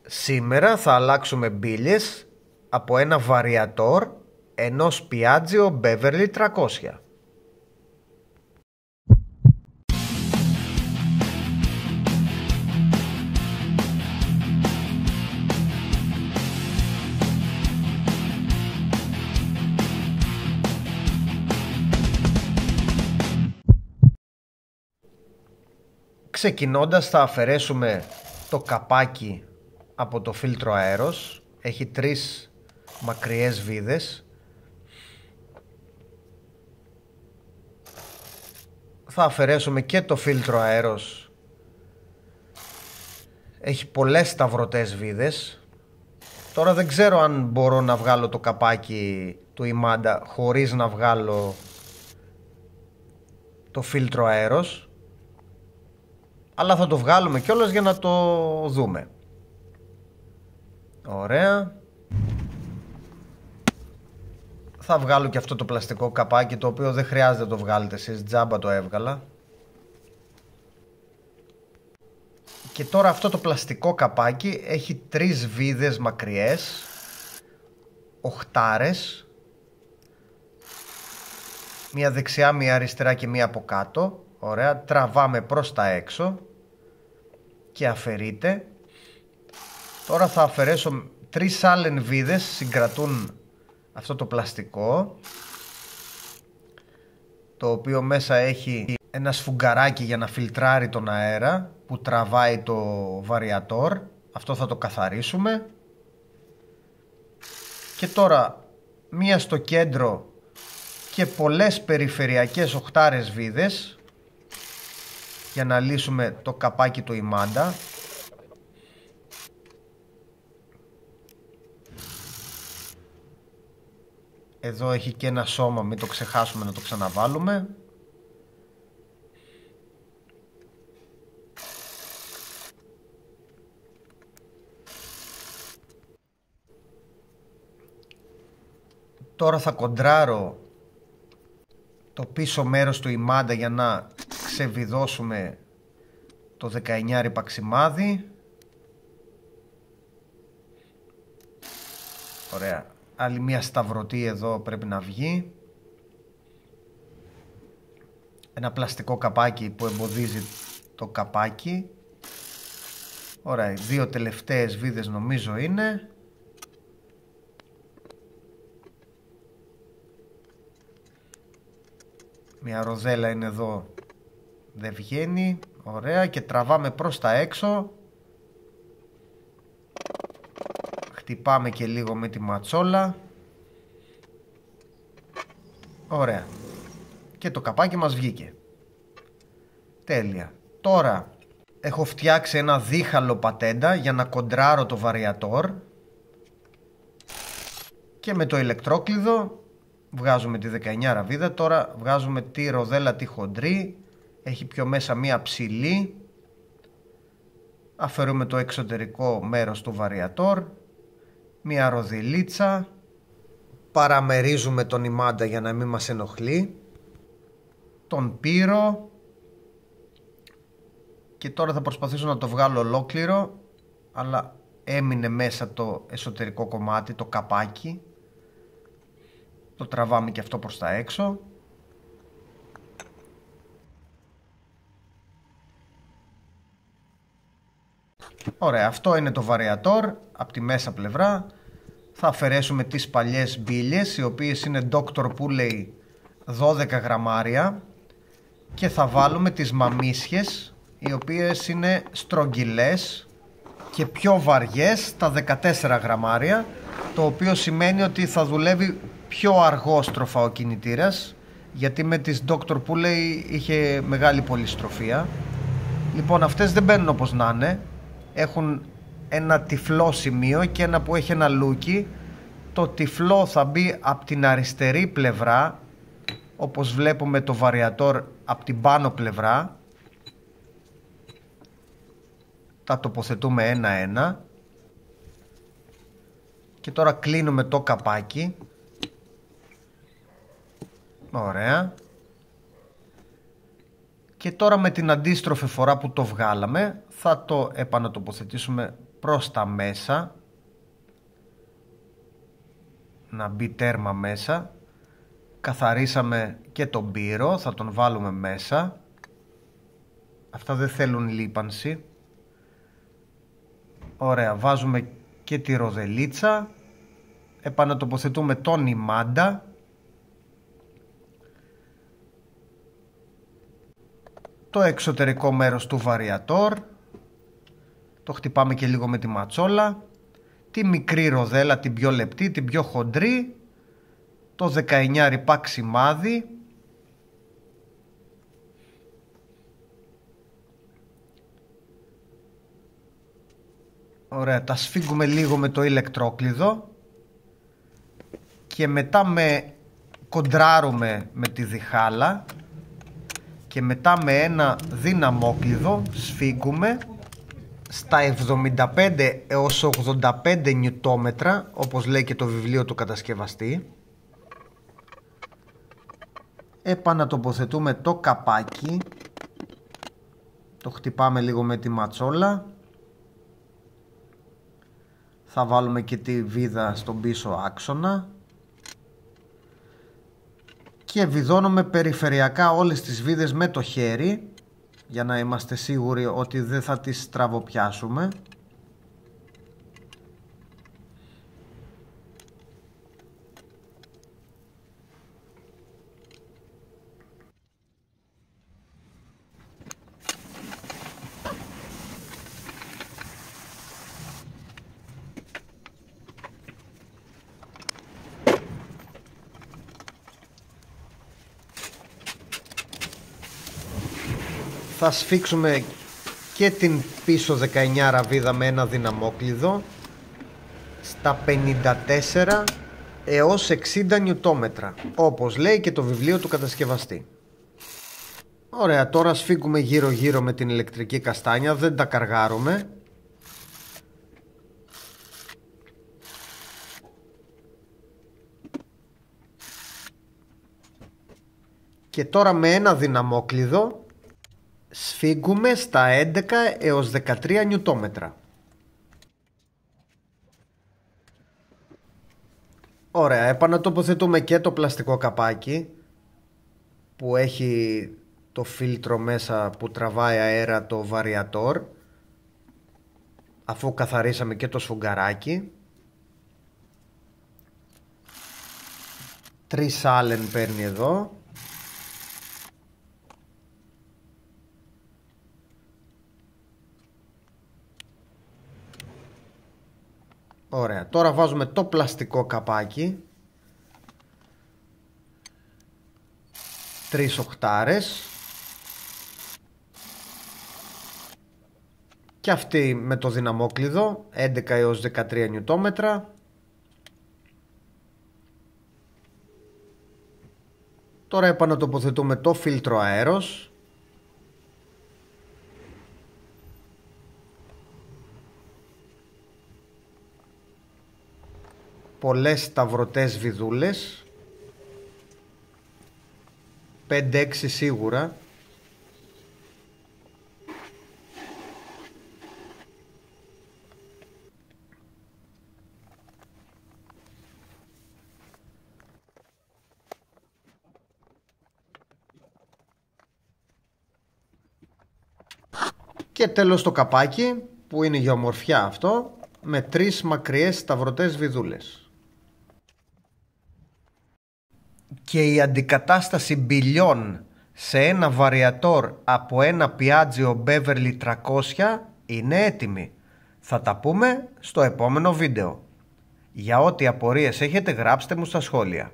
Σήμερα θα αλλάξουμε μπίλιες από ένα βαριατόρ ενός Piaggio Beverly 300. Ξεκινώντας θα αφαιρέσουμε το καπάκι από το φίλτρο αέρος. Έχει 3 μακριές βίδες. Θα αφαιρέσουμε και το φίλτρο αέρος. Έχει πολλές σταυρωτές βίδες. Τώρα δεν ξέρω αν μπορώ να βγάλω το καπάκι του Imanda χωρίς να βγάλω το φίλτρο αέρος, αλλά θα το βγάλουμε κιόλας για να το δούμε. Ωραία. Θα βγάλω και αυτό το πλαστικό καπάκι, το οποίο δεν χρειάζεται να το βγάλετε εσείς, τζάμπα το έβγαλα. Και τώρα αυτό το πλαστικό καπάκι έχει 3 βίδες μακριές, 8άρες, μία δεξιά, μία αριστερά και μία από κάτω. Ωραία, τραβάμε προς τα έξω και αφαιρείται. Τώρα θα αφαιρέσω 3 Allen βίδες, συγκρατούν αυτό το πλαστικό, το οποίο μέσα έχει ένα σφουγγαράκι για να φιλτράρει τον αέρα που τραβάει το βαριατόρ. Αυτό θα το καθαρίσουμε. Και τώρα μία στο κέντρο και πολλές περιφερειακές 8άρες βίδες για να λύσουμε το καπάκι του Imanda. Εδώ έχει και ένα σώμα, μην το ξεχάσουμε να το ξαναβάλουμε. Τώρα θα κοντράρω το πίσω μέρος του Imanda για να ξεβιδώσουμε το 19 παξιμάδι. Ωραία. Άλλη μία σταυρωτή εδώ πρέπει να βγει. Ένα πλαστικό καπάκι που εμποδίζει το καπάκι. Ωραία, οι 2 τελευταίες βίδες νομίζω είναι. Μια ροδέλα είναι εδώ, δεν βγαίνει. Ωραία, και τραβάμε προς τα έξω. Χτυπάμε και λίγο με τη ματσόλα. Ωραία. Και το καπάκι μας βγήκε. Τέλεια. Τώρα έχω φτιάξει ένα δίχαλο πατέντα για να κοντράρω το βαριατόρ. Και με το ηλεκτρόκλειδο βγάζουμε τη 19 βίδα. Τώρα βγάζουμε τη ροδέλα τη χοντρή. Έχει πιο μέσα μία ψηλή. Αφαιρούμε το εξωτερικό μέρος του βαριατόρ. Μία ροδιλίτσα. Παραμερίζουμε τον Imanda για να μην μας ενοχλεί. Τον πύρο. Και τώρα θα προσπαθήσω να το βγάλω ολόκληρο, αλλά έμεινε μέσα το εσωτερικό κομμάτι, το καπάκι. Το τραβάμε και αυτό προς τα έξω. Ωραία, αυτό είναι το βαριατόρ από τη μέσα πλευρά. Θα αφαιρέσουμε τις παλιές μπίλιες, οι οποίες είναι Dr. Puley 12 γραμμάρια, και θα βάλουμε τις μαμίσιες, οι οποίες είναι στρογγυλές και πιο βαριές, τα 14 γραμμάρια, το οποίο σημαίνει ότι θα δουλεύει πιο αργόστροφα ο κινητήρας, γιατί με τις Dr. Puley είχε μεγάλη πολυστροφία. Λοιπόν, αυτές δεν μπαίνουν όπως να είναι. Έχουν ένα τυφλό σημείο και ένα που έχει ένα λούκι. Το τυφλό θα μπει από την αριστερή πλευρά, όπως βλέπουμε το βαριατόρ από την πάνω πλευρά. Τα τοποθετούμε ένα-ένα. Και τώρα κλείνουμε το καπάκι. Ωραία. Και τώρα με την αντίστροφη φορά που το βγάλαμε θα το επανατοποθετήσουμε προς τα μέσα, να μπει τέρμα μέσα. Καθαρίσαμε και τον πύρο, θα τον βάλουμε μέσα. Αυτά δεν θέλουν λίπανση. Ωραία, βάζουμε και τη ροδελίτσα. Επανατοποθετούμε τον ημάντα. Το εξωτερικό μέρος του βαριατόρ. Το χτυπάμε και λίγο με τη ματσόλα. Τη μικρή ροδέλα, την πιο λεπτή, την πιο χοντρή. Το 19 πακ σημάδι. Ωραία, τα σφίγγουμε λίγο με το ηλεκτρόκλειδο και μετά κοντράρουμε με τη διχάλα και μετά με ένα δυναμόκλειδο σφίγγουμε στα 75 έως 85 νιουτόμετρα, όπως λέει και το βιβλίο του κατασκευαστή. Επανατοποθετούμε το καπάκι, το χτυπάμε λίγο με τη ματσόλα. Θα βάλουμε και τη βίδα στον πίσω άξονα και βιδώνουμε περιφερειακά όλες τις βίδες με το χέρι για να είμαστε σίγουροι ότι δεν θα τις στραβοπιάσουμε. Θα σφίξουμε και την πίσω 19 βίδα με ένα δυναμόκλειδο στα 54 έως 60 νιουτόμετρα, όπως λέει και το βιβλίο του κατασκευαστή. Ωραία, τώρα σφίγγουμε γύρω γύρω με την ηλεκτρική καστάνια, δεν τα καργάρουμε. Και τώρα με ένα δυναμόκλειδο σφίγγουμε στα 11 έως 13 νιουτόμετρα. Ωραία, επανατοποθετούμε και το πλαστικό καπάκι που έχει το φίλτρο μέσα που τραβάει αέρα, το βαριατόρ, αφού καθαρίσαμε και το σφουγγαράκι. 3 Allen παίρνει εδώ. Ωραία, τώρα βάζουμε το πλαστικό καπάκι, 3 οχτάρες και αυτή με το δυναμόκλειδο 11 έως 13 νιουτόμετρα. Τώρα επανατοποθετούμε το φίλτρο αέρος. Πολλές σταυρωτές βιδούλες, 5-6 σίγουρα. Και τέλος το καπάκι που είναι για ομορφιά αυτό, με 3 μακριές σταυρωτές βιδούλες. Και η αντικατάσταση μπιλιών σε ένα βαριατόρ από ένα Piaggio Beverly 300 είναι έτοιμη. Θα τα πούμε στο επόμενο βίντεο. Για ό,τι απορίες έχετε γράψτε μου στα σχόλια.